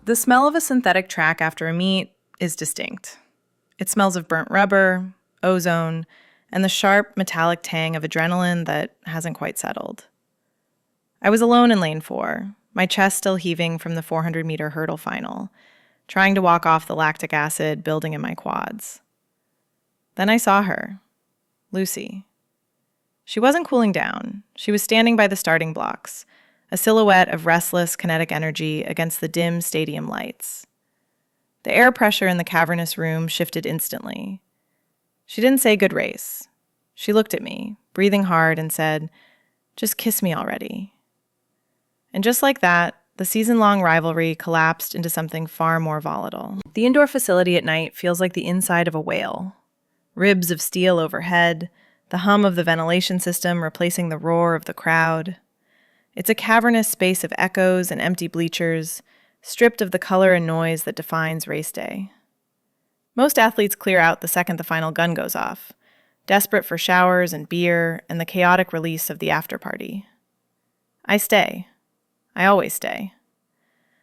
The smell of a synthetic track after a meet is distinct. It smells of burnt rubber, ozone, and the sharp, metallic tang of adrenaline that hasn't quite settled. I was alone in lane 4, my chest still heaving from the 400-meter hurdle final, trying to walk off the lactic acid building in my quads. Then I saw her, Lucy. She wasn't cooling down. She was standing by the starting blocks, a silhouette of restless kinetic energy against the dim stadium lights. The air pressure in the cavernous room shifted instantly. She didn't say good race. She looked at me, breathing hard, and said, "Just kiss me already." And just like that, the season-long rivalry collapsed into something far more volatile. The indoor facility at night feels like the inside of a whale. Ribs of steel overhead, the hum of the ventilation system replacing the roar of the crowd. It's a cavernous space of echoes and empty bleachers, stripped of the color and noise that defines race day. Most athletes clear out the second the final gun goes off, desperate for showers and beer and the chaotic release of the after-party. I stay. I always stay.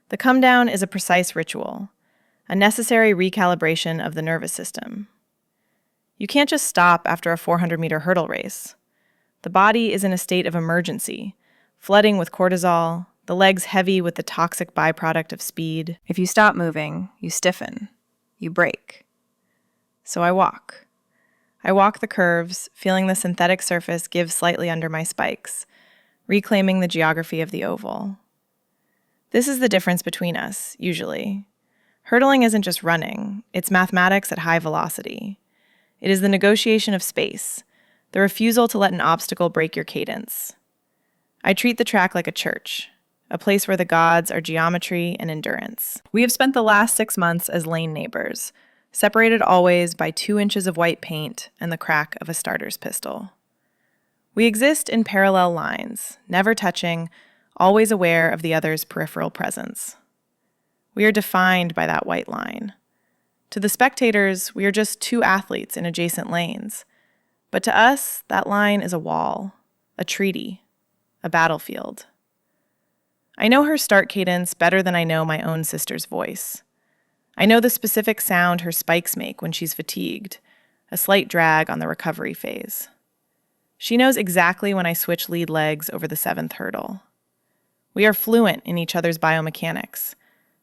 The come-down is a precise ritual, a necessary recalibration of the nervous system. You can't just stop after a 400-meter hurdle race. The body is in a state of emergency, flooding with cortisol, the legs heavy with the toxic byproduct of speed. If you stop moving, you stiffen. You break. So I walk. I walk the curves, feeling the synthetic surface give slightly under my spikes, reclaiming the geography of the oval. This is the difference between us, usually. Hurdling isn't just running, it's mathematics at high velocity. It is the negotiation of space, the refusal to let an obstacle break your cadence. I treat the track like a church, a place where the gods are geometry and endurance. We have spent the last 6 months as lane neighbors, separated always by 2 inches of white paint and the crack of a starter's pistol. We exist in parallel lines, never touching, always aware of the other's peripheral presence. We are defined by that white line. To the spectators, we are just 2 athletes in adjacent lanes. But to us, that line is a wall, a treaty, a battlefield. I know her start cadence better than I know my own sister's voice. I know the specific sound her spikes make when she's fatigued, a slight drag on the recovery phase. She knows exactly when I switch lead legs over the 7th hurdle. We are fluent in each other's biomechanics,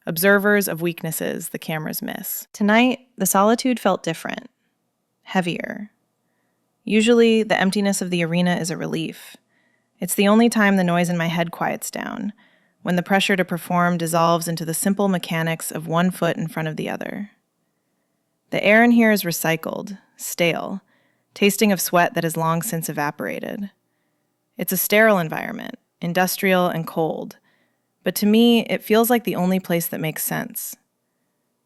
observers of weaknesses the cameras miss. Tonight, the solitude felt different, heavier. Usually, the emptiness of the arena is a relief. It's the only time the noise in my head quiets down, when the pressure to perform dissolves into the simple mechanics of one foot in front of the other. The air in here is recycled, stale, tasting of sweat that has long since evaporated. It's a sterile environment, industrial and cold, but to me, it feels like the only place that makes sense.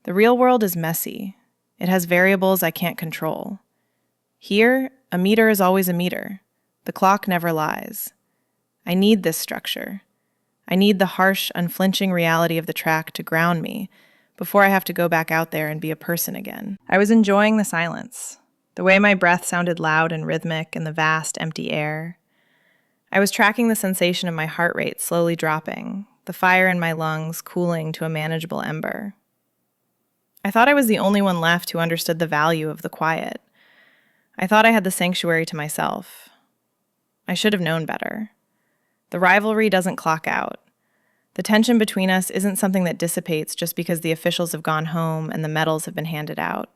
The real world is messy. It has variables I can't control. Here, a meter is always a meter. The clock never lies. I need this structure. I need the harsh, unflinching reality of the track to ground me before I have to go back out there and be a person again. I was enjoying the silence, the way my breath sounded loud and rhythmic in the vast, empty air. I was tracking the sensation of my heart rate slowly dropping, the fire in my lungs cooling to a manageable ember. I thought I was the only one left who understood the value of the quiet. I thought I had the sanctuary to myself. I should have known better. The rivalry doesn't clock out. The tension between us isn't something that dissipates just because the officials have gone home and the medals have been handed out.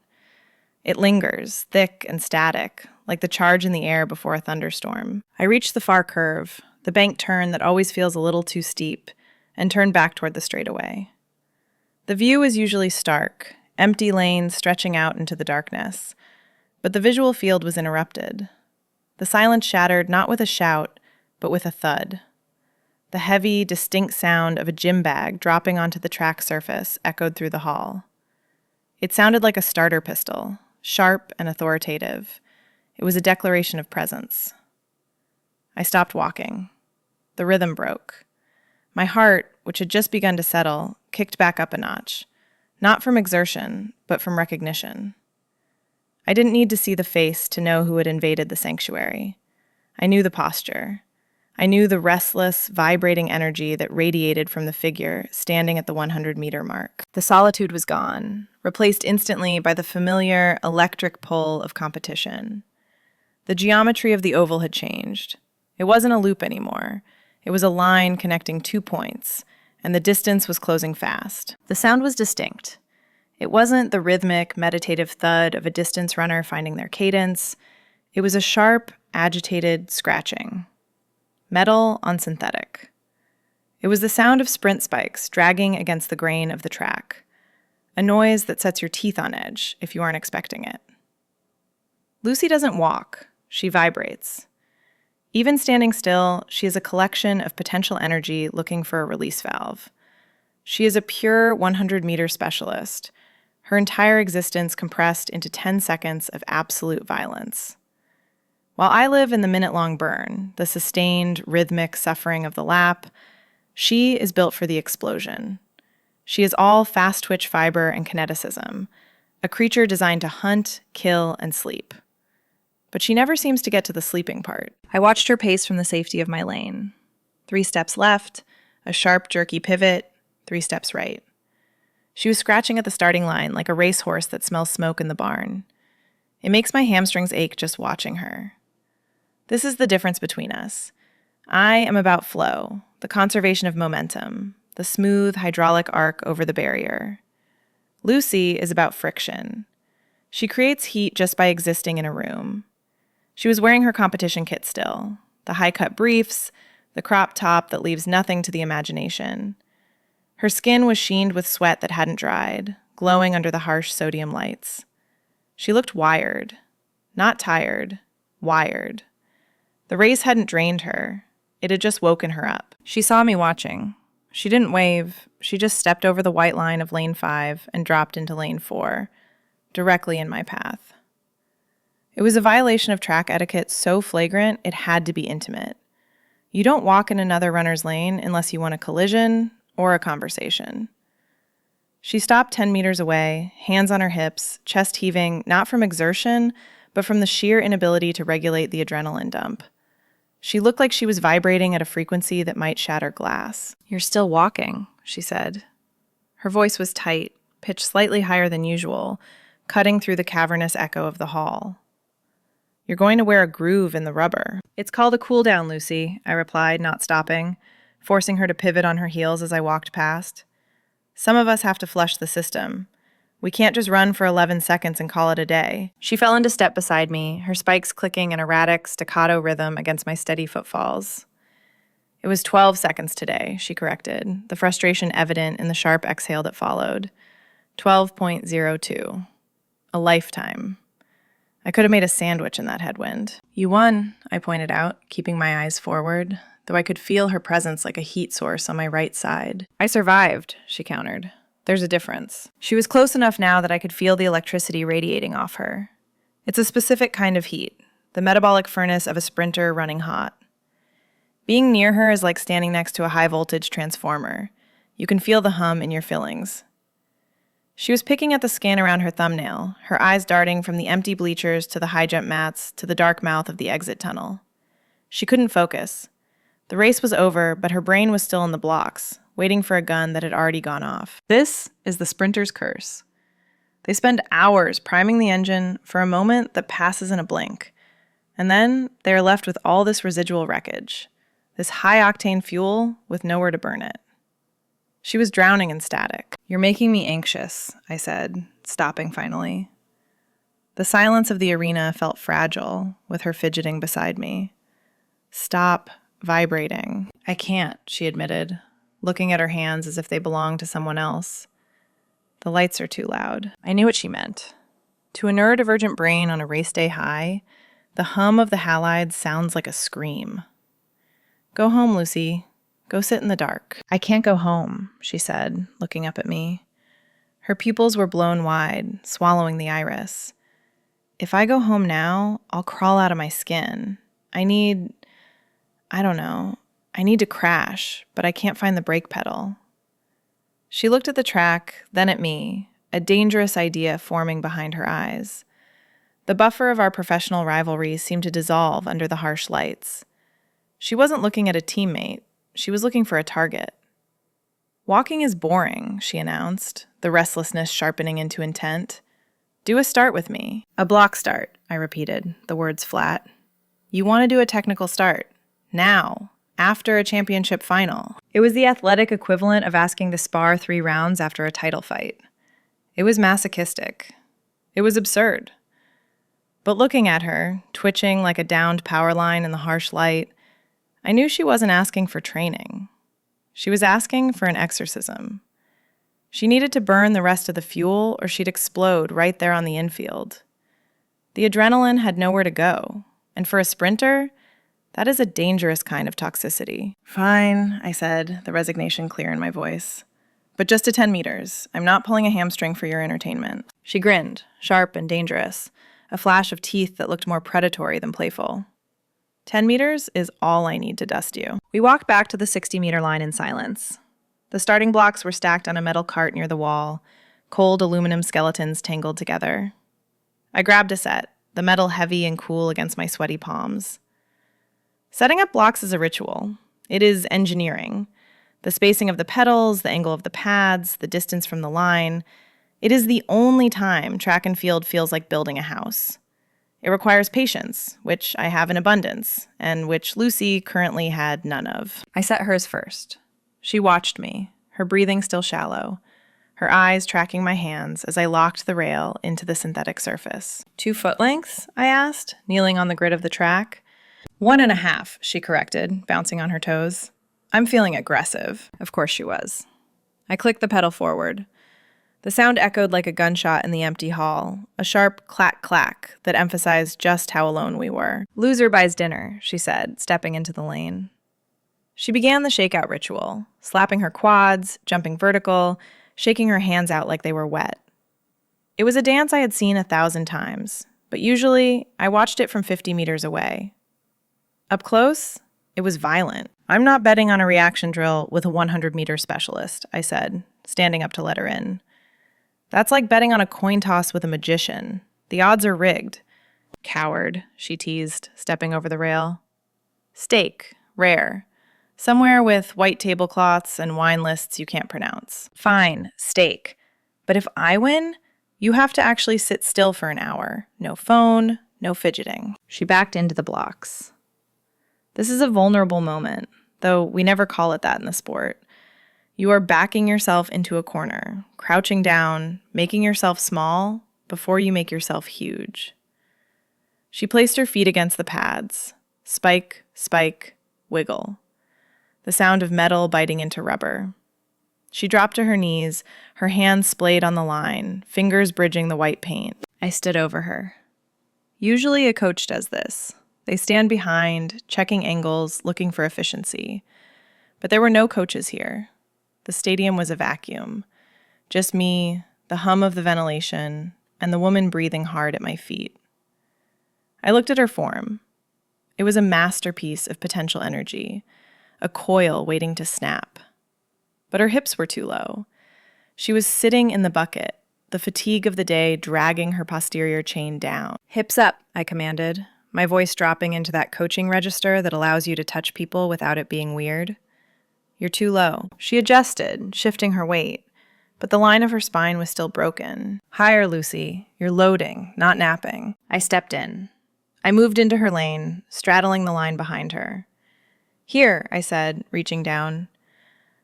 It lingers, thick and static, like the charge in the air before a thunderstorm. I reached the far curve, the bank turn that always feels a little too steep, and turned back toward the straightaway. The view is usually stark, empty lanes stretching out into the darkness, but the visual field was interrupted. The silence shattered not with a shout, but with a thud. The heavy, distinct sound of a gym bag dropping onto the track surface echoed through the hall. It sounded like a starter pistol, sharp and authoritative. It was a declaration of presence. I stopped walking. The rhythm broke. My heart, which had just begun to settle, kicked back up a notch, not from exertion, but from recognition. I didn't need to see the face to know who had invaded the sanctuary. I knew the posture. I knew the restless, vibrating energy that radiated from the figure standing at the 100-meter mark. The solitude was gone, replaced instantly by the familiar, electric pull of competition. The geometry of the oval had changed. It wasn't a loop anymore. It was a line connecting 2 points, and the distance was closing fast. The sound was distinct. It wasn't the rhythmic, meditative thud of a distance runner finding their cadence. It was a sharp, agitated scratching. Metal on synthetic. It was the sound of sprint spikes dragging against the grain of the track, a noise that sets your teeth on edge if you aren't expecting it. Lucy doesn't walk, she vibrates. Even standing still, she is a collection of potential energy looking for a release valve. She is a pure 100-meter specialist, her entire existence compressed into 10 seconds of absolute violence. While I live in the minute-long burn, the sustained, rhythmic suffering of the lap, she is built for the explosion. She is all fast-twitch fiber and kineticism, a creature designed to hunt, kill, and sleep. But she never seems to get to the sleeping part. I watched her pace from the safety of my lane. 3 steps left, a sharp, jerky pivot, 3 steps right. She was scratching at the starting line like a racehorse that smells smoke in the barn. It makes my hamstrings ache just watching her. This is the difference between us. I am about flow, the conservation of momentum, the smooth hydraulic arc over the barrier. Lucy is about friction. She creates heat just by existing in a room. She was wearing her competition kit still, the high-cut briefs, the crop top that leaves nothing to the imagination. Her skin was sheened with sweat that hadn't dried, glowing under the harsh sodium lights. She looked wired. Not tired, wired. The race hadn't drained her. It had just woken her up. She saw me watching. She didn't wave. She just stepped over the white line of lane 5 and dropped into lane 4, directly in my path. It was a violation of track etiquette so flagrant it had to be intimate. You don't walk in another runner's lane unless you want a collision or a conversation. She stopped 10 meters away, hands on her hips, chest heaving, not from exertion, but from the sheer inability to regulate the adrenaline dump. She looked like she was vibrating at a frequency that might shatter glass. "You're still walking," she said. Her voice was tight, pitched slightly higher than usual, cutting through the cavernous echo of the hall. "You're going to wear a groove in the rubber." "It's called a cool down, Lucy," I replied, not stopping, forcing her to pivot on her heels as I walked past. "Some of us have to flush the system. We can't just run for 11 seconds and call it a day." She fell into step beside me, her spikes clicking an erratic, staccato rhythm against my steady footfalls. "It was 12 seconds today," she corrected, the frustration evident in the sharp exhale that followed. 12.02. A lifetime. I could have made a sandwich in that headwind. "You won," I pointed out, keeping my eyes forward, though I could feel her presence like a heat source on my right side. "I survived," she countered. "There's a difference." She was close enough now that I could feel the electricity radiating off her. It's a specific kind of heat, the metabolic furnace of a sprinter running hot. Being near her is like standing next to a high-voltage transformer. You can feel the hum in your fillings. She was picking at the skin around her thumbnail, her eyes darting from the empty bleachers to the high-jump mats to the dark mouth of the exit tunnel. She couldn't focus. The race was over, but her brain was still in the blocks, waiting for a gun that had already gone off. This is the sprinter's curse. They spend hours priming the engine for a moment that passes in a blink, and then they are left with all this residual wreckage, this high-octane fuel with nowhere to burn it. She was drowning in static. "You're making me anxious," I said, stopping finally. The silence of the arena felt fragile, with her fidgeting beside me. "Stop vibrating." "I can't," she admitted, looking at her hands as if they belonged to someone else. "The lights are too loud." I knew what she meant. To a neurodivergent brain on a race day high, the hum of the halides sounds like a scream. "Go home, Lucy. Go sit in the dark." "I can't go home," she said, looking up at me. Her pupils were blown wide, swallowing the iris. "If I go home now, I'll crawl out of my skin. I need to crash, but I can't find the brake pedal." She looked at the track, then at me, a dangerous idea forming behind her eyes. The buffer of our professional rivalry seemed to dissolve under the harsh lights. She wasn't looking at a teammate. She was looking for a target. "Walking is boring," she announced, the restlessness sharpening into intent. "Do a start with me." "A block start," I repeated, the words flat. "You want to do a technical start. Now. After a championship final." It was the athletic equivalent of asking to spar 3 rounds after a title fight. It was masochistic. It was absurd. But looking at her, twitching like a downed power line in the harsh light, I knew she wasn't asking for training. She was asking for an exorcism. She needed to burn the rest of the fuel or she'd explode right there on the infield. The adrenaline had nowhere to go, and for a sprinter, that is a dangerous kind of toxicity. "Fine," I said, the resignation clear in my voice. "But just to 10 meters. I'm not pulling a hamstring for your entertainment." She grinned, sharp and dangerous, a flash of teeth that looked more predatory than playful. 10 meters is all I need to dust you. We walked back to the 60-meter line in silence. The starting blocks were stacked on a metal cart near the wall, cold aluminum skeletons tangled together. I grabbed a set, the metal heavy and cool against my sweaty palms. Setting up blocks is a ritual. It is engineering. The spacing of the pedals, the angle of the pads, the distance from the line. It is the only time track and field feels like building a house. It requires patience, which I have in abundance, and which Lucy currently had none of. I set hers first. She watched me, her breathing still shallow, her eyes tracking my hands as I locked the rail into the synthetic surface. 2 foot lengths? I asked, kneeling on the grid of the track. 1.5, she corrected, bouncing on her toes. I'm feeling aggressive. Of course she was. I clicked the pedal forward. The sound echoed like a gunshot in the empty hall, a sharp clack-clack that emphasized just how alone we were. "Loser buys dinner," she said, stepping into the lane. She began the shakeout ritual, slapping her quads, jumping vertical, shaking her hands out like they were wet. It was a dance I had seen 1,000 times, but usually I watched it from 50 meters away. Up close, it was violent. "I'm not betting on a reaction drill with a 100-meter specialist," I said, standing up to let her in. "That's like betting on a coin toss with a magician. The odds are rigged." "Coward," she teased, stepping over the rail. "Steak, rare. Somewhere with white tablecloths and wine lists you can't pronounce." "Fine, steak. But if I win, you have to actually sit still for an hour. No phone, no fidgeting." She backed into the blocks. This is a vulnerable moment, though we never call it that in the sport. You are backing yourself into a corner, crouching down, making yourself small before you make yourself huge. She placed her feet against the pads. Spike, spike, wiggle. The sound of metal biting into rubber. She dropped to her knees, her hands splayed on the line, fingers bridging the white paint. I stood over her. Usually a coach does this. They stand behind, checking angles, looking for efficiency. But there were no coaches here. The stadium was a vacuum. Just me, the hum of the ventilation, and the woman breathing hard at my feet. I looked at her form. It was a masterpiece of potential energy, a coil waiting to snap. But her hips were too low. She was sitting in the bucket, the fatigue of the day dragging her posterior chain down. "Hips up," I commanded, my voice dropping into that coaching register that allows you to touch people without it being weird. "You're too low." She adjusted, shifting her weight, but the line of her spine was still broken. "Higher, Lucy. You're loading, not napping." I stepped in. I moved into her lane, straddling the line behind her. "Here," I said, reaching down.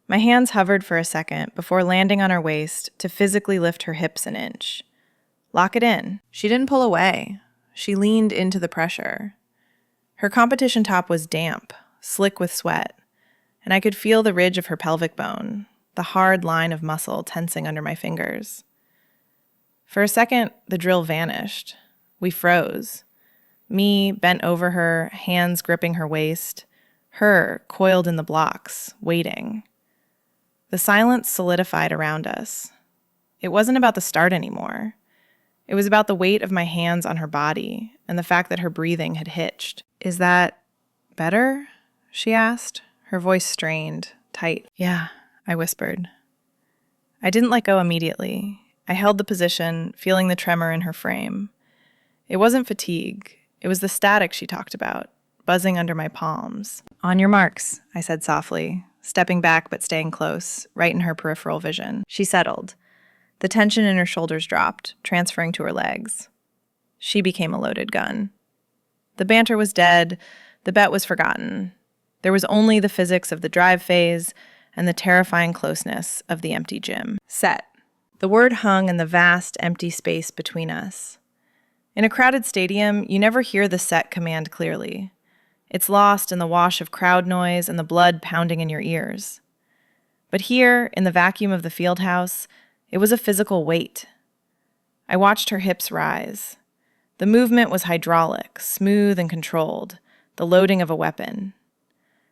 My hands hovered for a second before landing on her waist to physically lift her hips an inch. "Lock it in." She didn't pull away. She leaned into the pressure. Her competition top was damp, slick with sweat, and I could feel the ridge of her pelvic bone, the hard line of muscle tensing under my fingers. For a second, the drill vanished. We froze. Me, bent over her, hands gripping her waist. Her, coiled in the blocks, waiting. The silence solidified around us. It wasn't about the start anymore. It was about the weight of my hands on her body and the fact that her breathing had hitched. "Is that better?" she asked, her voice strained, tight. "Yeah," I whispered. I didn't let go immediately. I held the position, feeling the tremor in her frame. It wasn't fatigue. It was the static she talked about, buzzing under my palms. On your marks, I said softly, stepping back but staying close, right in her peripheral vision. She settled. The tension in her shoulders dropped, transferring to her legs. She became a loaded gun. The banter was dead. The bet was forgotten. There was only the physics of the drive phase and the terrifying closeness of the empty gym. Set. The word hung in the vast, empty space between us. In a crowded stadium, you never hear the set command clearly. It's lost in the wash of crowd noise and the blood pounding in your ears. But here, in the vacuum of the field house, it was a physical weight. I watched her hips rise. The movement was hydraulic, smooth and controlled, the loading of a weapon.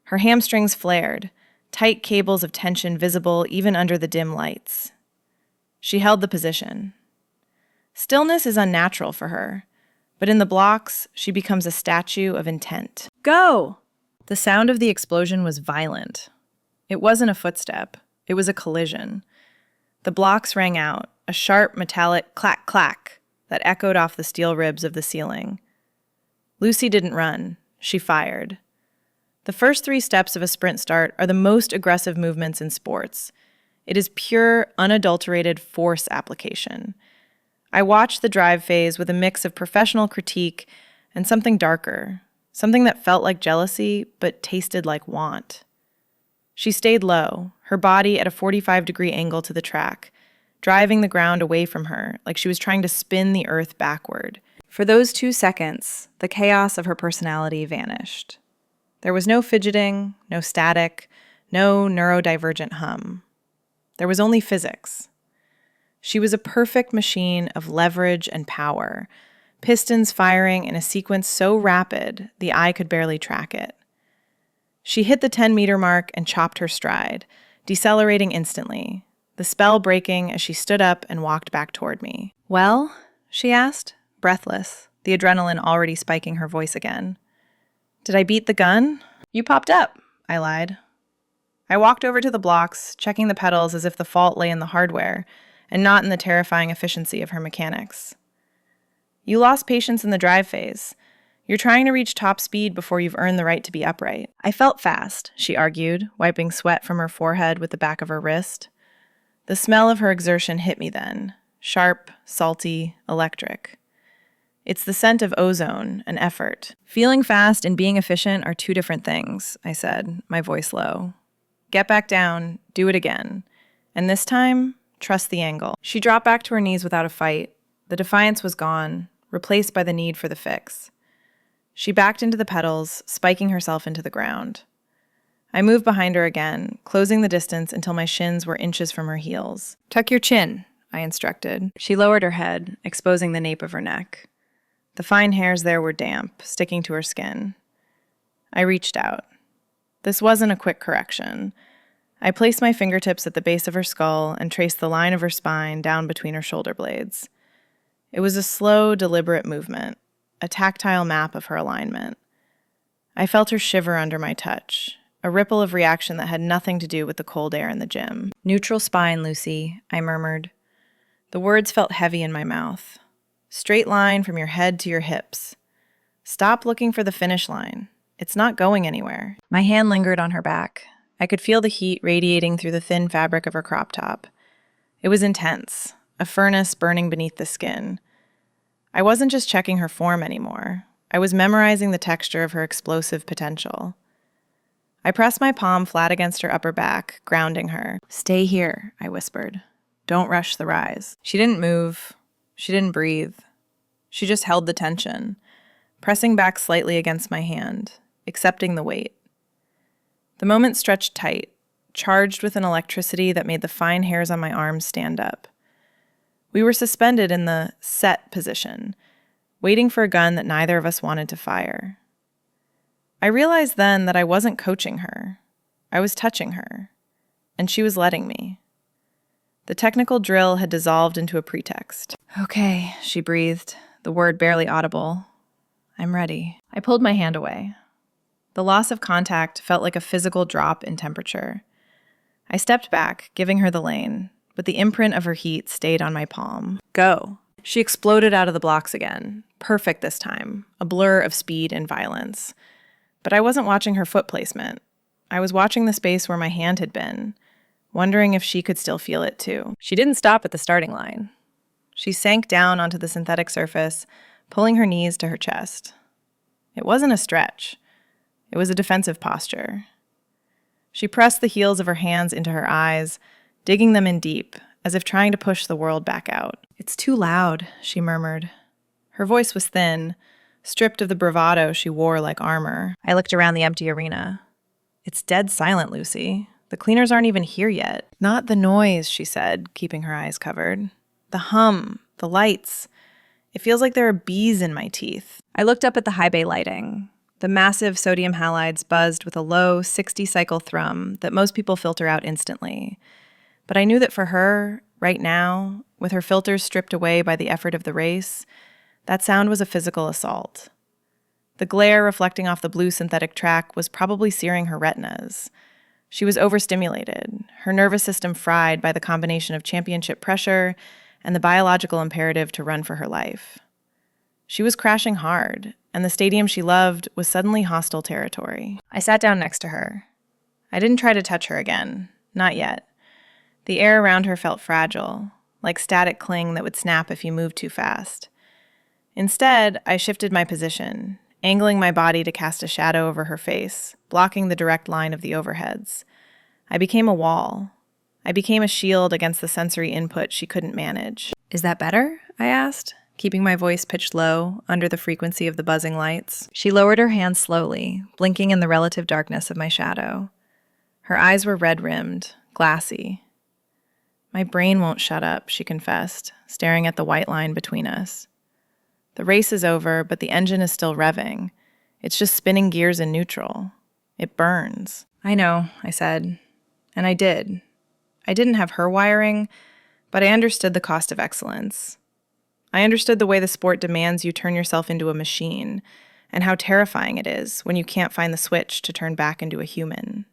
Her hamstrings flared, tight cables of tension visible even under the dim lights. She held the position. Stillness is unnatural for her, but in the blocks, she becomes a statue of intent. Go! The sound of the explosion was violent. It wasn't a footstep. It was a collision. The blocks rang out, a sharp, metallic clack-clack that echoed off the steel ribs of the ceiling. Lucy didn't run. She fired. The first 3 steps of a sprint start are the most aggressive movements in sports. It is pure, unadulterated force application. I watched the drive phase with a mix of professional critique and something darker, something that felt like jealousy but tasted like want. She stayed low, her body at a 45-degree angle to the track, driving the ground away from her like she was trying to spin the earth backward. For those 2 seconds, the chaos of her personality vanished. There was no fidgeting, no static, no neurodivergent hum. There was only physics. She was a perfect machine of leverage and power, pistons firing in a sequence so rapid the eye could barely track it. She hit the 10-meter mark and chopped her stride, decelerating instantly, the spell breaking as she stood up and walked back toward me. "Well?" she asked, breathless, the adrenaline already spiking her voice again. "Did I beat the gun?" "You popped up," I lied. I walked over to the blocks, checking the pedals as if the fault lay in the hardware and not in the terrifying efficiency of her mechanics. "You lost patience in the drive phase. You're trying to reach top speed before you've earned the right to be upright." "I felt fast," she argued, wiping sweat from her forehead with the back of her wrist. The smell of her exertion hit me then, sharp, salty, electric. It's the scent of ozone and effort. "Feeling fast and being efficient are 2 different things," I said, my voice low. "Get back down, do it again. And this time, trust the angle." She dropped back to her knees without a fight. The defiance was gone, replaced by the need for the fix. She backed into the pedals, spiking herself into the ground. I moved behind her again, closing the distance until my shins were inches from her heels. "Tuck your chin," I instructed. She lowered her head, exposing the nape of her neck. The fine hairs there were damp, sticking to her skin. I reached out. This wasn't a quick correction. I placed my fingertips at the base of her skull and traced the line of her spine down between her shoulder blades. It was a slow, deliberate movement, a tactile map of her alignment. I felt her shiver under my touch, a ripple of reaction that had nothing to do with the cold air in the gym. "Neutral spine, Lucy," I murmured. The words felt heavy in my mouth. "Straight line from your head to your hips. Stop looking for the finish line. It's not going anywhere." My hand lingered on her back. I could feel the heat radiating through the thin fabric of her crop top. It was intense, a furnace burning beneath the skin. I wasn't just checking her form anymore. I was memorizing the texture of her explosive potential. I pressed my palm flat against her upper back, grounding her. "Stay here," I whispered. "Don't rush the rise." She didn't move. She didn't breathe. She just held the tension, pressing back slightly against my hand, accepting the weight. The moment stretched tight, charged with an electricity that made the fine hairs on my arms stand up. We were suspended in the set position, waiting for a gun that neither of us wanted to fire. I realized then that I wasn't coaching her. I was touching her, and she was letting me. The technical drill had dissolved into a pretext. "Okay," she breathed, the word barely audible. "I'm ready." I pulled my hand away. The loss of contact felt like a physical drop in temperature. I stepped back, giving her the lane, but the imprint of her heat stayed on my palm. "Go." She exploded out of the blocks again, perfect this time, a blur of speed and violence. But I wasn't watching her foot placement. I was watching the space where my hand had been, wondering if she could still feel it too. She didn't stop at the starting line. She sank down onto the synthetic surface, pulling her knees to her chest. It wasn't a stretch. It was a defensive posture. She pressed the heels of her hands into her eyes, digging them in deep, as if trying to push the world back out. "It's too loud," she murmured. Her voice was thin, stripped of the bravado she wore like armor. I looked around the empty arena. "It's dead silent, Lucy. The cleaners aren't even here yet." "Not the noise," she said, keeping her eyes covered. "The hum, the lights. It feels like there are bees in my teeth." I looked up at the high bay lighting. The massive sodium halides buzzed with a low 60-cycle thrum that most people filter out instantly. But I knew that for her, right now, with her filters stripped away by the effort of the race, that sound was a physical assault. The glare reflecting off the blue synthetic track was probably searing her retinas. She was overstimulated, her nervous system fried by the combination of championship pressure and the biological imperative to run for her life. She was crashing hard, and the stadium she loved was suddenly hostile territory. I sat down next to her. I didn't try to touch her again, not yet. The air around her felt fragile, like static cling that would snap if you moved too fast. Instead, I shifted my position, angling my body to cast a shadow over her face, blocking the direct line of the overheads. I became a wall. I became a shield against the sensory input she couldn't manage. "Is that better?" I asked, keeping my voice pitched low under the frequency of the buzzing lights. She lowered her hands slowly, blinking in the relative darkness of my shadow. Her eyes were red-rimmed, glassy. "My brain won't shut up," she confessed, staring at the white line between us. "The race is over, but the engine is still revving. It's just spinning gears in neutral. It burns." "I know," I said. And I did. I didn't have her wiring, but I understood the cost of excellence. I understood the way the sport demands you turn yourself into a machine, and how terrifying it is when you can't find the switch to turn back into a human.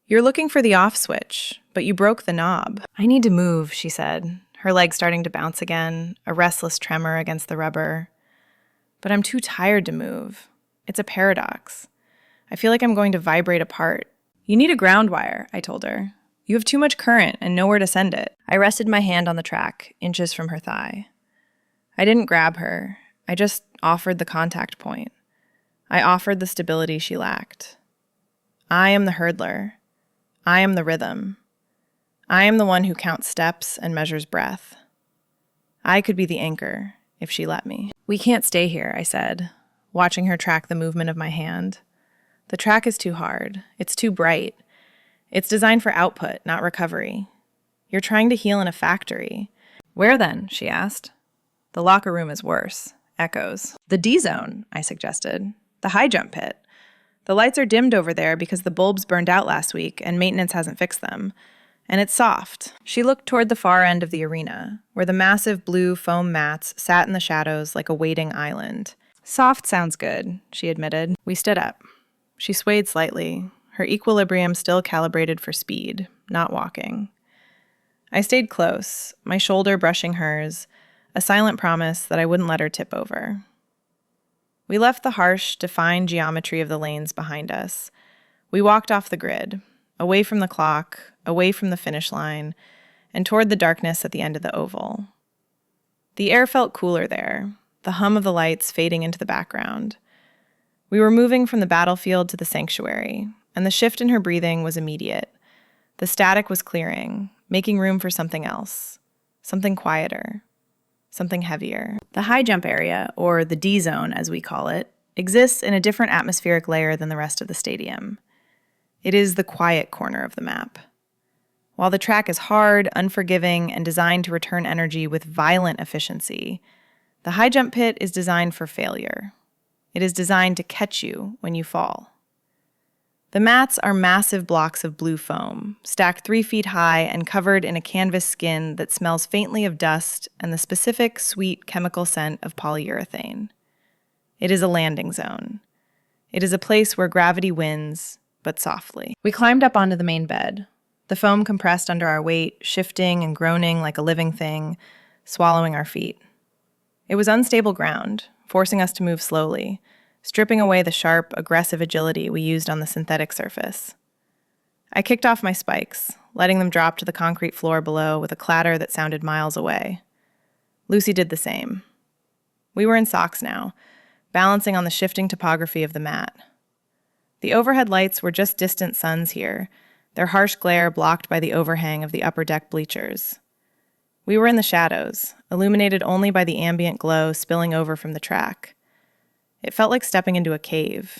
"You're looking for the off switch, but you broke the knob." "I need to move," she said, her legs starting to bounce again, a restless tremor against the rubber. "But I'm too tired to move. It's a paradox. I feel like I'm going to vibrate apart." "You need a ground wire," I told her. "You have too much current and nowhere to send it." I rested my hand on the track, inches from her thigh. I didn't grab her. I just offered the contact point. I offered the stability she lacked. I am the hurdler. I am the rhythm. I am the one who counts steps and measures breath. I could be the anchor, if she let me. "We can't stay here," I said, watching her track the movement of my hand. "The track is too hard. It's too bright. It's designed for output, not recovery. You're trying to heal in a factory." "Where then?" she asked. "The locker room is worse." Echoes. "The D-zone," I suggested. "The high jump pit. The lights are dimmed over there because the bulbs burned out last week and maintenance hasn't fixed them. And it's soft." She looked toward the far end of the arena, where the massive blue foam mats sat in the shadows like a waiting island. "Soft sounds good," she admitted. We stood up. She swayed slightly, her equilibrium still calibrated for speed, not walking. I stayed close, my shoulder brushing hers, a silent promise that I wouldn't let her tip over. We left the harsh, defined geometry of the lanes behind us. We walked off the grid, away from the clock, away from the finish line, and toward the darkness at the end of the oval. The air felt cooler there, the hum of the lights fading into the background. We were moving from the battlefield to the sanctuary, and the shift in her breathing was immediate. The static was clearing, making room for something else, something quieter, something heavier. The high jump area, or the D-zone as we call it, exists in a different atmospheric layer than the rest of the stadium. It is the quiet corner of the map. While the track is hard, unforgiving, and designed to return energy with violent efficiency, the high jump pit is designed for failure. It is designed to catch you when you fall. The mats are massive blocks of blue foam, stacked 3 feet high and covered in a canvas skin that smells faintly of dust and the specific sweet chemical scent of polyurethane. It is a landing zone. It is a place where gravity wins, but softly. We climbed up onto the main bed, the foam compressed under our weight, shifting and groaning like a living thing, swallowing our feet. It was unstable ground, forcing us to move slowly, stripping away the sharp, aggressive agility we used on the synthetic surface. I kicked off my spikes, letting them drop to the concrete floor below with a clatter that sounded miles away. Lucy did the same. We were in socks now, balancing on the shifting topography of the mat. The overhead lights were just distant suns here, their harsh glare blocked by the overhang of the upper deck bleachers. We were in the shadows, illuminated only by the ambient glow spilling over from the track. It felt like stepping into a cave.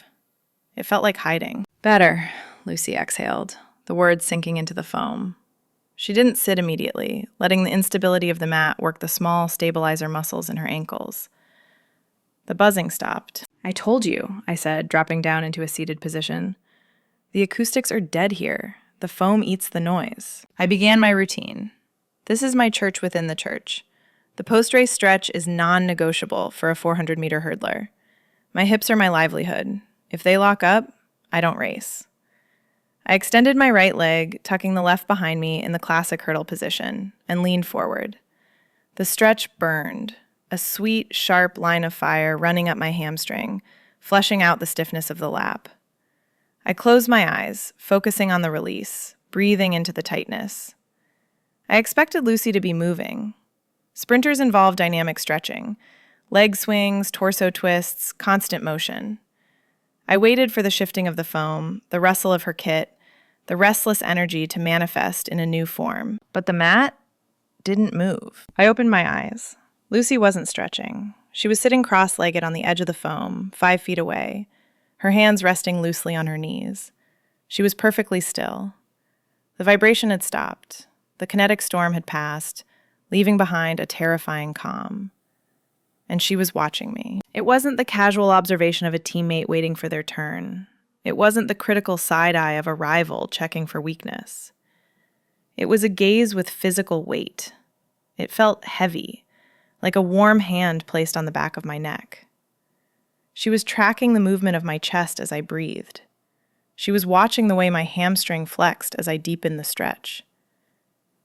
It felt like hiding. "Better," Lucy exhaled, the words sinking into the foam. She didn't sit immediately, letting the instability of the mat work the small stabilizer muscles in her ankles. The buzzing stopped. "I told you," I said, dropping down into a seated position. "The acoustics are dead here. The foam eats the noise." I began my routine. This is my church within the church. The post-race stretch is non-negotiable for a 400-meter hurdler. My hips are my livelihood. If they lock up, I don't race. I extended my right leg, tucking the left behind me in the classic hurdle position, and leaned forward. The stretch burned, a sweet, sharp line of fire running up my hamstring, fleshing out the stiffness of the lap. I closed my eyes, focusing on the release, breathing into the tightness. I expected Lucy to be moving. Sprinters involve dynamic stretching, leg swings, torso twists, constant motion. I waited for the shifting of the foam, the rustle of her kit, the restless energy to manifest in a new form. But the mat didn't move. I opened my eyes. Lucy wasn't stretching. She was sitting cross-legged on the edge of the foam, 5 feet away, her hands resting loosely on her knees. She was perfectly still. The vibration had stopped. The kinetic storm had passed, leaving behind a terrifying calm. And she was watching me. It wasn't the casual observation of a teammate waiting for their turn. It wasn't the critical side-eye of a rival checking for weakness. It was a gaze with physical weight. It felt heavy, like a warm hand placed on the back of my neck. She was tracking the movement of my chest as I breathed. She was watching the way my hamstring flexed as I deepened the stretch.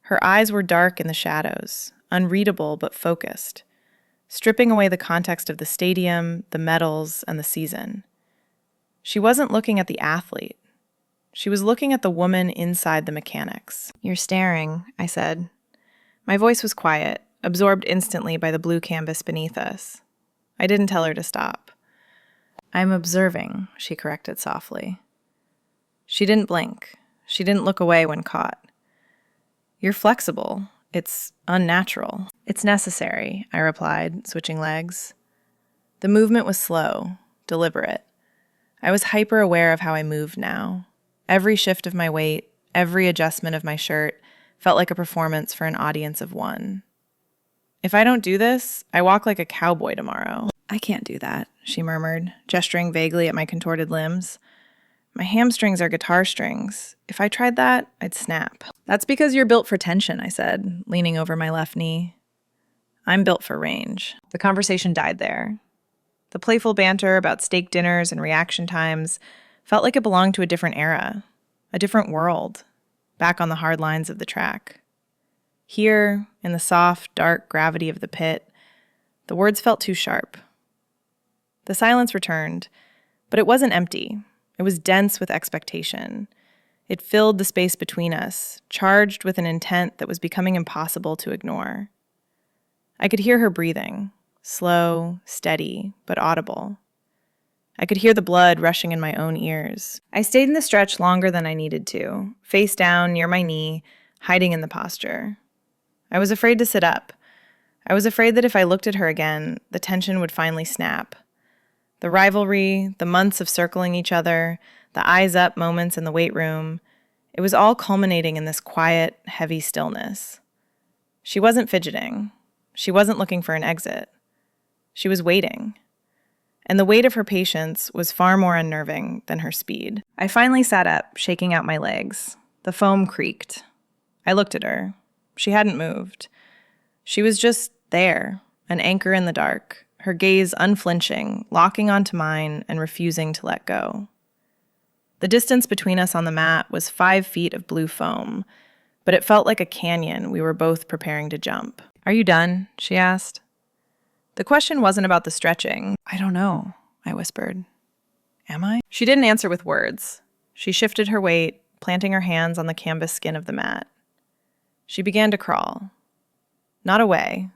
Her eyes were dark in the shadows, unreadable but focused, stripping away the context of the stadium, the medals, and the season. She wasn't looking at the athlete. She was looking at the woman inside the mechanics. "You're staring," I said. My voice was quiet, absorbed instantly by the blue canvas beneath us. I didn't tell her to stop. "I'm observing," she corrected softly. She didn't blink. She didn't look away when caught. "You're flexible. It's unnatural." "It's necessary," I replied, switching legs. The movement was slow, deliberate. I was hyper-aware of how I moved now. Every shift of my weight, every adjustment of my shirt felt like a performance for an audience of one. "If I don't do this, I walk like a cowboy tomorrow." "I can't do that," she murmured, gesturing vaguely at my contorted limbs. "My hamstrings are guitar strings. If I tried that, I'd snap." "That's because you're built for tension," I said, leaning over my left knee. "I'm built for range." The conversation died there. The playful banter about steak dinners and reaction times felt like it belonged to a different era, a different world, back on the hard lines of the track. Here, in the soft, dark gravity of the pit, the words felt too sharp. The silence returned, but it wasn't empty. It was dense with expectation. It filled the space between us, charged with an intent that was becoming impossible to ignore. I could hear her breathing, slow, steady, but audible. I could hear the blood rushing in my own ears. I stayed in the stretch longer than I needed to, face down near my knee, hiding in the posture. I was afraid to sit up. I was afraid that if I looked at her again, the tension would finally snap. The rivalry, the months of circling each other, the eyes-up moments in the weight room, it was all culminating in this quiet, heavy stillness. She wasn't fidgeting. She wasn't looking for an exit. She was waiting. And the weight of her patience was far more unnerving than her speed. I finally sat up, shaking out my legs. The foam creaked. I looked at her. She hadn't moved. She was just there, an anchor in the dark, her gaze unflinching, locking onto mine and refusing to let go. The distance between us on the mat was 5 feet of blue foam, but it felt like a canyon we were both preparing to jump. "Are you done?" she asked. The question wasn't about the stretching. "I don't know," I whispered. Am I? She didn't answer with words. She shifted her weight, planting her hands on the canvas skin of the mat. She began to crawl. Not away.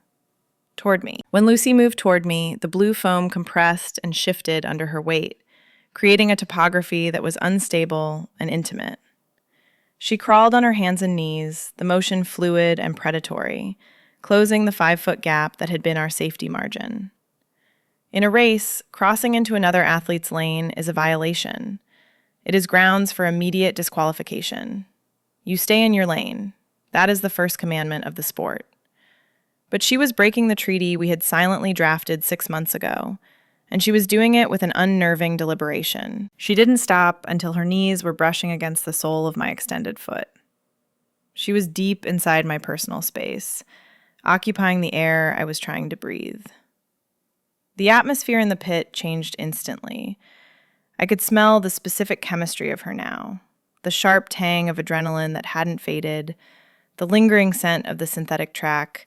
Toward me. When Lucy moved toward me, the blue foam compressed and shifted under her weight, creating a topography that was unstable and intimate. She crawled on her hands and knees, the motion fluid and predatory, closing the 5-foot gap that had been our safety margin. In a race, crossing into another athlete's lane is a violation. It is grounds for immediate disqualification. You stay in your lane. That is the first commandment of the sport. But she was breaking the treaty we had silently drafted 6 months ago, and she was doing it with an unnerving deliberation. She didn't stop until her knees were brushing against the sole of my extended foot. She was deep inside my personal space, occupying the air I was trying to breathe. The atmosphere in the pit changed instantly. I could smell the specific chemistry of her now, the sharp tang of adrenaline that hadn't faded, the lingering scent of the synthetic track,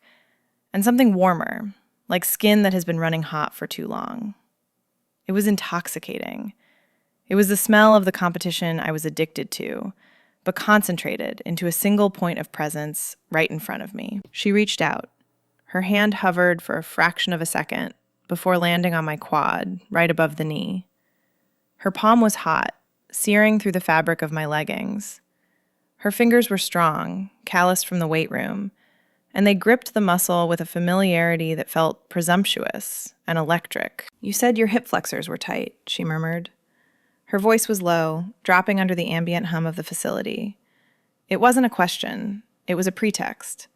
and something warmer, like skin that has been running hot for too long. It was intoxicating. It was the smell of the competition I was addicted to, but concentrated into a single point of presence right in front of me. She reached out. Her hand hovered for a fraction of a second before landing on my quad, right above the knee. Her palm was hot, searing through the fabric of my leggings. Her fingers were strong, calloused from the weight room, and they gripped the muscle with a familiarity that felt presumptuous and electric. "You said your hip flexors were tight," she murmured. Her voice was low, dropping under the ambient hum of the facility. It wasn't a question. It was a pretext.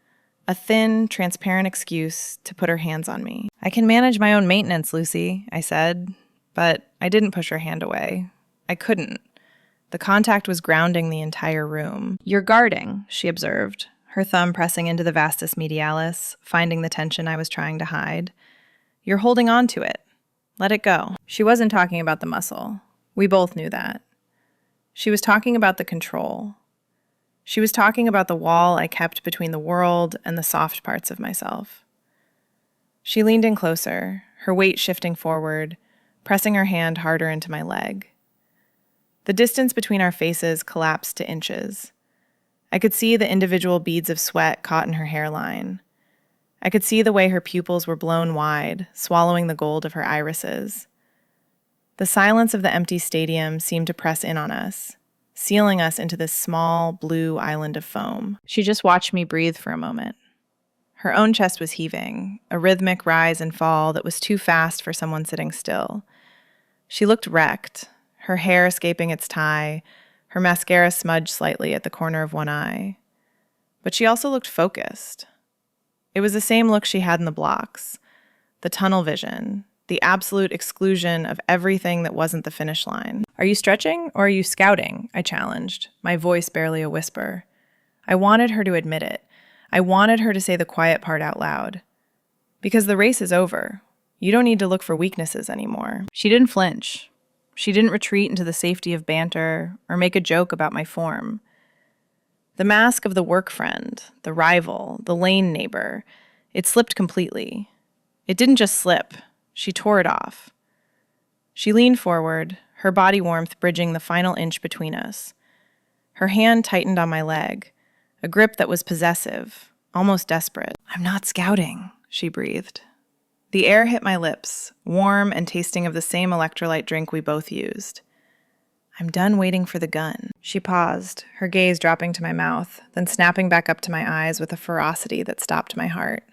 A thin, transparent excuse to put her hands on me. "I can manage my own maintenance, Lucy," I said, but I didn't push her hand away. I couldn't. The contact was grounding the entire room. "You're guarding," she observed, her thumb pressing into the vastus medialis, finding the tension I was trying to hide. "You're holding on to it. Let it go." She wasn't talking about the muscle. We both knew that. She was talking about the control. She was talking about the wall I kept between the world and the soft parts of myself. She leaned in closer, her weight shifting forward, pressing her hand harder into my leg. The distance between our faces collapsed to inches. I could see the individual beads of sweat caught in her hairline. I could see the way her pupils were blown wide, swallowing the gold of her irises. The silence of the empty stadium seemed to press in on us, sealing us into this small, blue island of foam. She just watched me breathe for a moment. Her own chest was heaving, a rhythmic rise and fall that was too fast for someone sitting still. She looked wrecked, her hair escaping its tie, her mascara smudged slightly at the corner of one eye. But she also looked focused. It was the same look she had in the blocks, the tunnel vision, the absolute exclusion of everything that wasn't the finish line. "Are you stretching or are you scouting?" I challenged, my voice barely a whisper. I wanted her to admit it. I wanted her to say the quiet part out loud. Because the race is over. You don't need to look for weaknesses anymore. She didn't flinch. She didn't retreat into the safety of banter or make a joke about my form. The mask of the work friend, the rival, the lane neighbor, it slipped completely. It didn't just slip. She tore it off. She leaned forward, her body warmth bridging the final inch between us. Her hand tightened on my leg, a grip that was possessive, almost desperate. "I'm not scouting," she breathed. The air hit my lips, warm and tasting of the same electrolyte drink we both used. "I'm done waiting for the gun." She paused, her gaze dropping to my mouth, then snapping back up to my eyes with a ferocity that stopped my heart.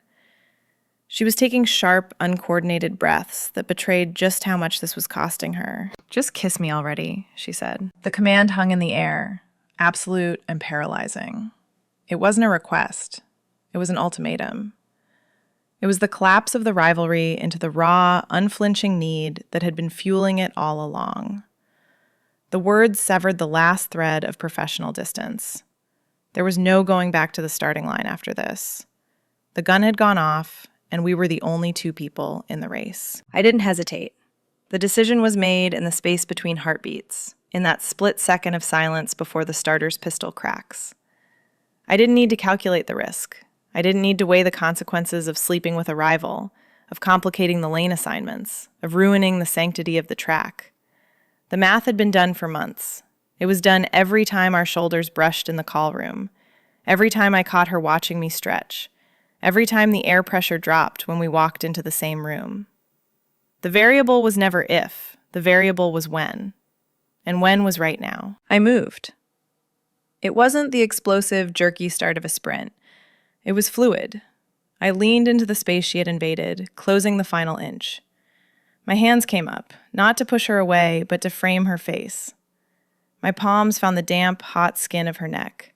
She was taking sharp, uncoordinated breaths that betrayed just how much this was costing her. "Just kiss me already," she said. The command hung in the air, absolute and paralyzing. It wasn't a request. It was an ultimatum. It was the collapse of the rivalry into the raw, unflinching need that had been fueling it all along. The words severed the last thread of professional distance. There was no going back to the starting line after this. The gun had gone off, and we were the only two people in the race. I didn't hesitate. The decision was made in the space between heartbeats, in that split second of silence before the starter's pistol cracks. I didn't need to calculate the risk. I didn't need to weigh the consequences of sleeping with a rival, of complicating the lane assignments, of ruining the sanctity of the track. The math had been done for months. It was done every time our shoulders brushed in the call room, every time I caught her watching me stretch, every time the air pressure dropped when we walked into the same room. The variable was never if, the variable was when. And when was right now. I moved. It wasn't the explosive, jerky start of a sprint. It was fluid. I leaned into the space she had invaded, closing the final inch. My hands came up, not to push her away, but to frame her face. My palms found the damp, hot skin of her neck.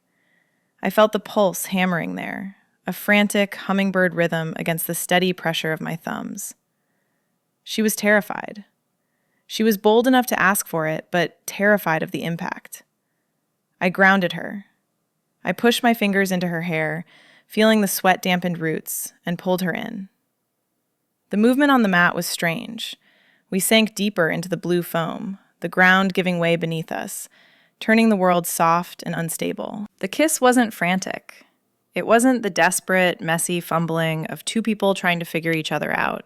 I felt the pulse hammering there, a frantic, hummingbird rhythm against the steady pressure of my thumbs. She was terrified. She was bold enough to ask for it, but terrified of the impact. I grounded her. I pushed my fingers into her hair, feeling the sweat-dampened roots, and pulled her in. The movement on the mat was strange. We sank deeper into the blue foam, the ground giving way beneath us, turning the world soft and unstable. The kiss wasn't frantic. It wasn't the desperate, messy fumbling of two people trying to figure each other out.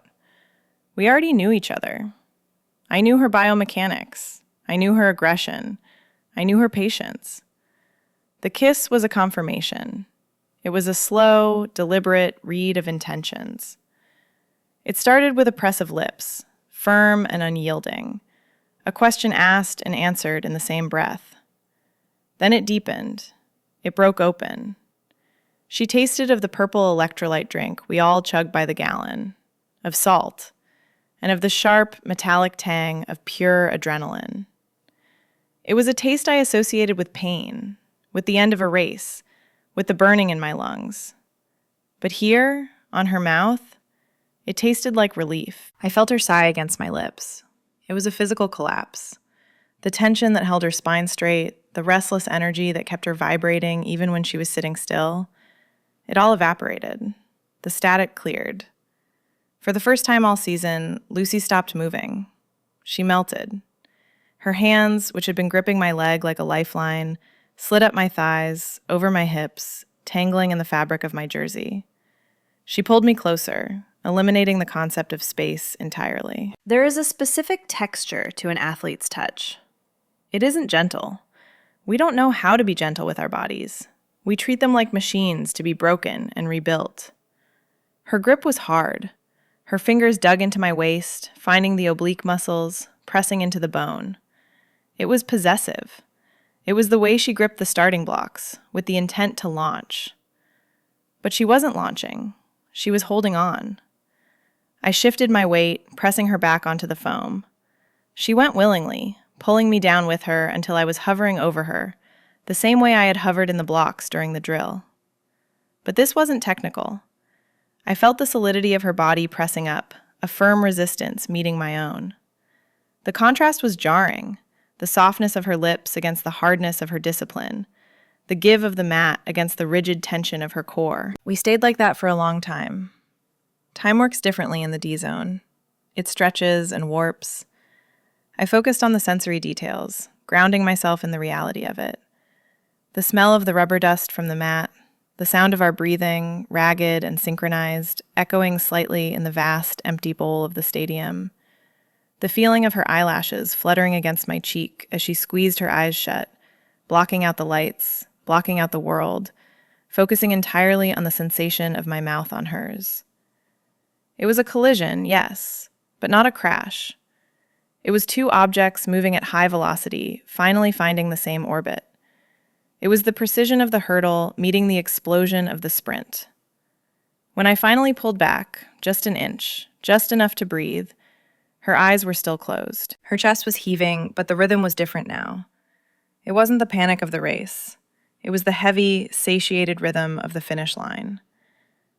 We already knew each other. I knew her biomechanics. I knew her aggression. I knew her patience. The kiss was a confirmation. It was a slow, deliberate read of intentions. It started with a press of lips, firm and unyielding, a question asked and answered in the same breath. Then it deepened. It broke open. She tasted of the purple electrolyte drink we all chugged by the gallon, of salt, and of the sharp, metallic tang of pure adrenaline. It was a taste I associated with pain, with the end of a race, with the burning in my lungs. But here, on her mouth, it tasted like relief. I felt her sigh against my lips. It was a physical collapse. The tension that held her spine straight, the restless energy that kept her vibrating even when she was sitting still, it all evaporated. The static cleared. For the first time all season, Lucy stopped moving. She melted. Her hands, which had been gripping my leg like a lifeline, slid up my thighs, over my hips, tangling in the fabric of my jersey. She pulled me closer, eliminating the concept of space entirely. There is a specific texture to an athlete's touch. It isn't gentle. We don't know how to be gentle with our bodies. We treat them like machines to be broken and rebuilt. Her grip was hard. Her fingers dug into my waist, finding the oblique muscles, pressing into the bone. It was possessive. It was the way she gripped the starting blocks, with the intent to launch. But she wasn't launching. She was holding on. I shifted my weight, pressing her back onto the foam. She went willingly, pulling me down with her until I was hovering over her, the same way I had hovered in the blocks during the drill. But this wasn't technical. I felt the solidity of her body pressing up, a firm resistance meeting my own. The contrast was jarring, the softness of her lips against the hardness of her discipline, the give of the mat against the rigid tension of her core. We stayed like that for a long time. Time works differently in the D-zone. It stretches and warps. I focused on the sensory details, grounding myself in the reality of it. The smell of the rubber dust from the mat, the sound of our breathing, ragged and synchronized, echoing slightly in the vast, empty bowl of the stadium. The feeling of her eyelashes fluttering against my cheek as she squeezed her eyes shut, blocking out the lights, blocking out the world, focusing entirely on the sensation of my mouth on hers. It was a collision, yes, but not a crash. It was two objects moving at high velocity, finally finding the same orbit. It was the precision of the hurdle meeting the explosion of the sprint. When I finally pulled back, just an inch, just enough to breathe, her eyes were still closed. Her chest was heaving, but the rhythm was different now. It wasn't the panic of the race. It was the heavy, satiated rhythm of the finish line.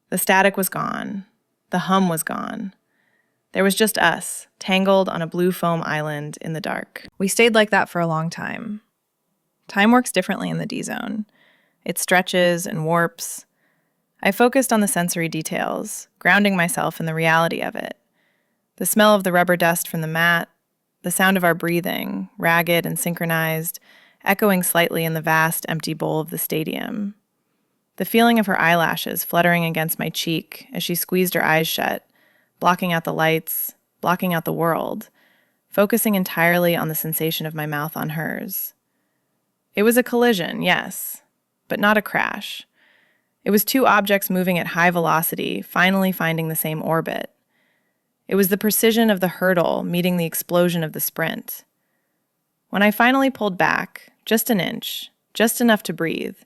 The static was gone. The hum was gone. There was just us, tangled on a blue foam island in the dark. We stayed like that for a long time. Time works differently in the D-zone. It stretches and warps. I focused on the sensory details, grounding myself in the reality of it. The smell of the rubber dust from the mat, the sound of our breathing, ragged and synchronized, echoing slightly in the vast, empty bowl of the stadium. The feeling of her eyelashes fluttering against my cheek as she squeezed her eyes shut, blocking out the lights, blocking out the world, focusing entirely on the sensation of my mouth on hers. It was a collision, yes, but not a crash. It was two objects moving at high velocity, finally finding the same orbit. It was the precision of the hurdle meeting the explosion of the sprint. When I finally pulled back, just an inch, just enough to breathe,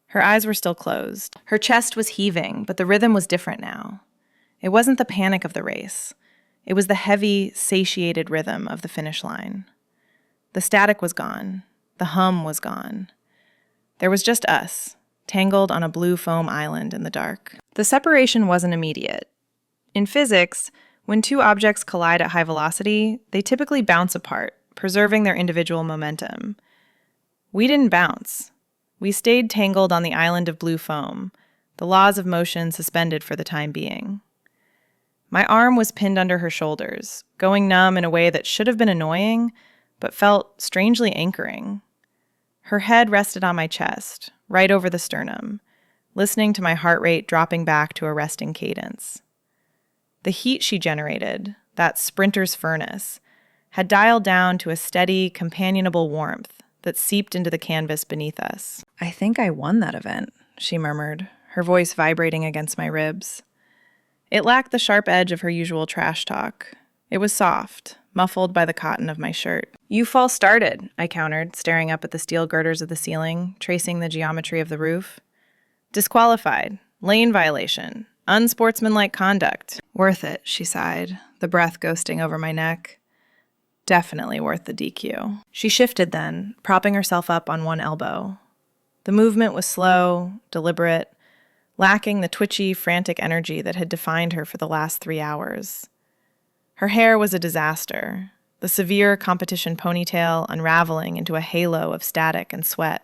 her eyes were still closed. Her chest was heaving, but the rhythm was different now. It wasn't the panic of the race. It was the heavy, satiated rhythm of the finish line. The static was gone. The hum was gone. There was just us, tangled on a blue foam island in the dark. The separation wasn't immediate. In physics, when two objects collide at high velocity, they typically bounce apart, preserving their individual momentum. We didn't bounce. We stayed tangled on the island of blue foam, the laws of motion suspended for the time being. My arm was pinned under her shoulders, going numb in a way that should have been annoying, but felt strangely anchoring. Her head rested on my chest, right over the sternum, listening to my heart rate dropping back to a resting cadence. The heat she generated, that sprinter's furnace, had dialed down to a steady, companionable warmth that seeped into the canvas beneath us. "I think I won that event," she murmured, her voice vibrating against my ribs. It lacked the sharp edge of her usual trash talk. It was soft, muffled by the cotton of my shirt. "You false started," I countered, staring up at the steel girders of the ceiling, tracing the geometry of the roof. "Disqualified. Lane violation. Unsportsmanlike conduct." "Worth it," she sighed, the breath ghosting over my neck. "Definitely worth the DQ." She shifted then, propping herself up on one elbow. The movement was slow, deliberate, lacking the twitchy, frantic energy that had defined her for the last 3 hours. Her hair was a disaster, the severe competition ponytail unraveling into a halo of static and sweat.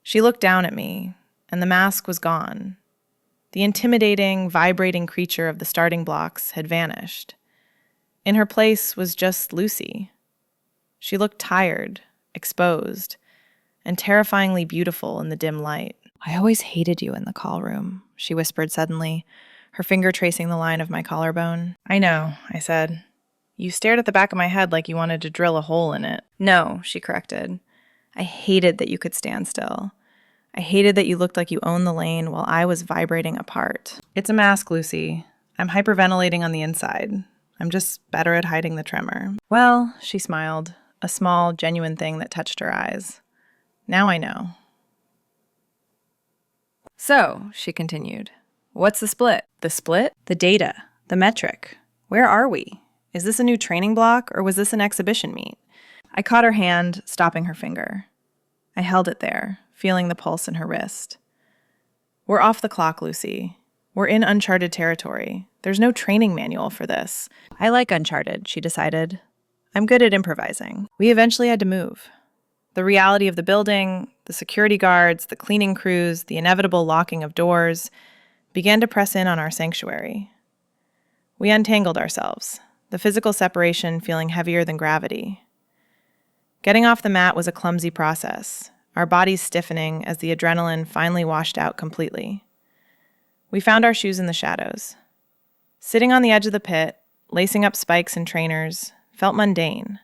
She looked down at me, and the mask was gone. The intimidating, vibrating creature of the starting blocks had vanished. In her place was just Lucy. She looked tired, exposed, and terrifyingly beautiful in the dim light. "I always hated you in the call room," she whispered suddenly, her finger tracing the line of my collarbone. "I know," I said. "You stared at the back of my head like you wanted to drill a hole in it." "No," she corrected. "I hated that you could stand still. I hated that you looked like you owned the lane while I was vibrating apart." "It's a mask, Lucy. I'm hyperventilating on the inside. I'm just better at hiding the tremor." "Well," she smiled, a small, genuine thing that touched her eyes. "Now I know." "So," she continued, "what's the split?" "The split? The data. The metric. Where are we? Is this a new training block, or was this an exhibition meet?" I caught her hand, stopping her finger. I held it there, feeling the pulse in her wrist. "We're off the clock, Lucy. We're in uncharted territory. There's no training manual for this." "I like uncharted," she decided. "I'm good at improvising." We eventually had to move. The reality of the building, the security guards, the cleaning crews, the inevitable locking of doors began to press in on our sanctuary. We untangled ourselves, the physical separation feeling heavier than gravity. Getting off the mat was a clumsy process, our bodies stiffening as the adrenaline finally washed out completely. We found our shoes in the shadows. Sitting on the edge of the pit, lacing up spikes and trainers, felt mundane.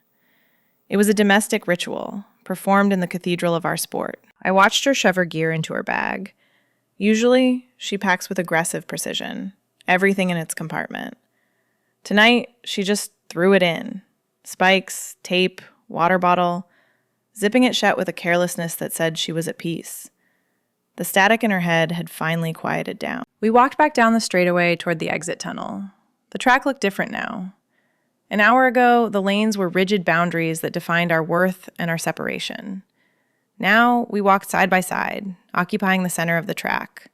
It was a domestic ritual, performed in the cathedral of our sport. I watched her shove her gear into her bag. Usually, she packs with aggressive precision, everything in its compartment. Tonight, she just threw it in. Spikes, tape, water bottle, zipping it shut with a carelessness that said she was at peace. The static in her head had finally quieted down. We walked back down the straightaway toward the exit tunnel. The track looked different now. An hour ago, the lanes were rigid boundaries that defined our worth and our separation. Now, we walked side by side, occupying the center of the track.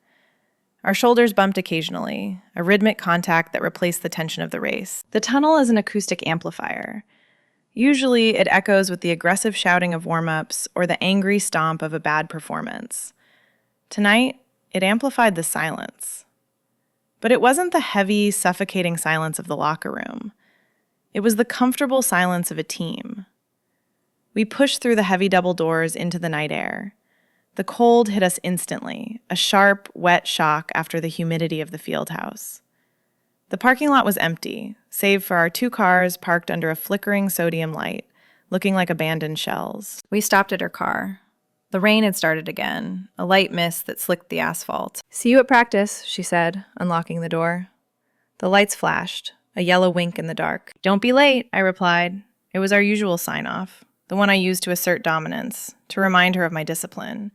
Our shoulders bumped occasionally, a rhythmic contact that replaced the tension of the race. The tunnel is an acoustic amplifier. Usually, it echoes with the aggressive shouting of warm-ups or the angry stomp of a bad performance. Tonight, it amplified the silence. But it wasn't the heavy, suffocating silence of the locker room. It was the comfortable silence of a team. We pushed through the heavy double doors into the night air. The cold hit us instantly, a sharp, wet shock after the humidity of the field house. The parking lot was empty, save for our 2 cars parked under a flickering sodium light, looking like abandoned shells. We stopped at her car. The rain had started again, a light mist that slicked the asphalt. "See you at practice," she said, unlocking the door. The lights flashed, a yellow wink in the dark. "Don't be late," I replied. It was our usual sign-off, the one I used to assert dominance, to remind her of my discipline.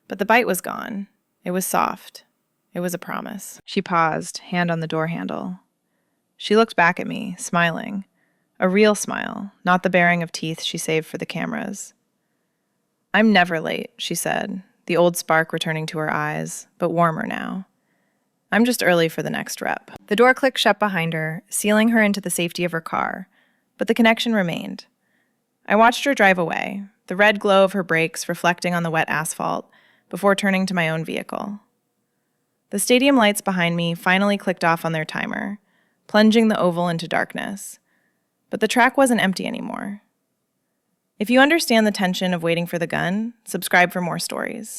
But the bite was gone. It was soft. It was a promise. She paused, hand on the door handle. She looked back at me, smiling. A real smile, not the baring of teeth she saved for the cameras. "I'm never late," she said, the old spark returning to her eyes, but warmer now. "I'm just early for the next rep." The door clicked shut behind her, sealing her into the safety of her car, but the connection remained. I watched her drive away, the red glow of her brakes reflecting on the wet asphalt, before turning to my own vehicle. The stadium lights behind me finally clicked off on their timer, plunging the oval into darkness. But the track wasn't empty anymore. If you understand the tension of waiting for the gun, subscribe for more stories.